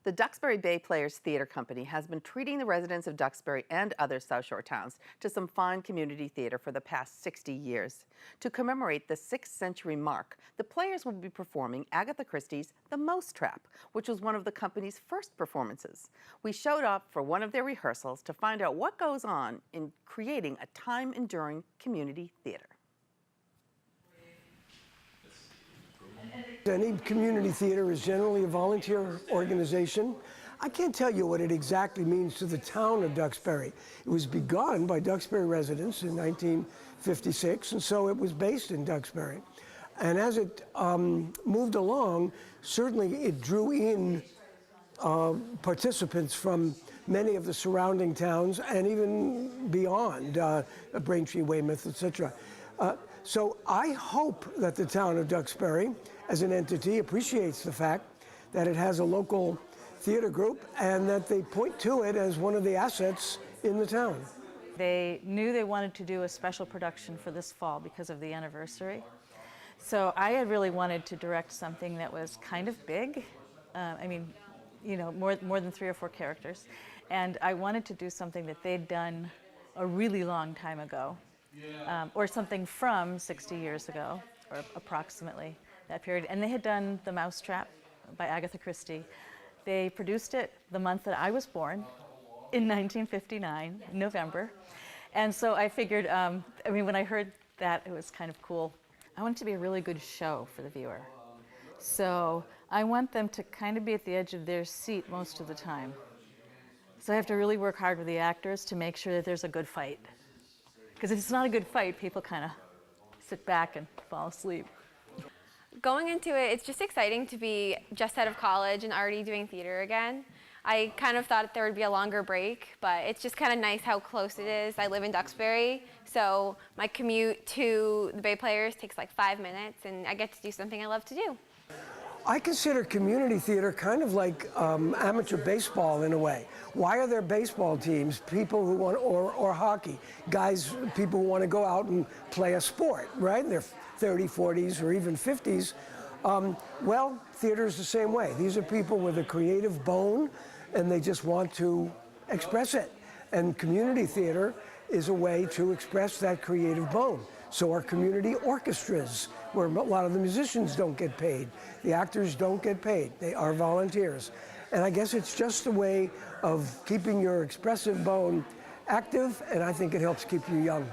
The Duxbury Bay Players Theatre Company has been treating the residents of Duxbury and other South Shore towns to some fine community theatre for the past 60 years. To commemorate the 6th century mark, the Players will be performing Agatha Christie's The Mousetrap, which was one of the company's first performances. We showed up for one of their rehearsals to find out what goes on in creating a time-enduring community theatre. Any community theater is generally a volunteer organization. I can't tell you what it exactly means to the town of Duxbury. It was begun by Duxbury residents in 1956, and so it was based in Duxbury. And as it moved along, certainly it drew in participants from many of the surrounding towns and even beyond, Braintree, Weymouth, etc. So I hope that the town of Duxbury, as an entity, appreciates the fact that it has a local theater group and that they point to it as one of the assets in the town. They knew they wanted to do a special production for this fall because of the anniversary. So I had really wanted to direct something that was kind of big. More than 3 or 4 characters. And I wanted to do something that they'd done a really long time ago, or something from 60 years ago, or approximately that period. And they had done The Mousetrap by Agatha Christie. They produced it the month that I was born, in 1959, in November. And so I figured, when I heard that, it was kind of cool. I want it to be a really good show for the viewer. So I want them to kind of be at the edge of their seat most of the time. So I have to really work hard with the actors to make sure that there's a good fight. Because if it's not a good fight, people kind of sit back and fall asleep. Going into it, it's just exciting to be just out of college and already doing theater again. I kind of thought there would be a longer break, but it's just kind of nice how close it is. I live in Duxbury, so my commute to the Bay Players takes like 5 minutes, and I get to do something I love to do. I consider community theater kind of like amateur baseball in a way. Why are there baseball teams? People who want, or hockey, people who want to go out and play a sport, right? In their 30s, 40s, or even 50s. Well, theater is the same way. These are people with a creative bone, and they just want to express it. And community theater is a way to express that creative bone. So are community orchestras, where a lot of the musicians don't get paid. The actors don't get paid. They are volunteers. And I guess it's just a way of keeping your expressive bone active, and I think it helps keep you young.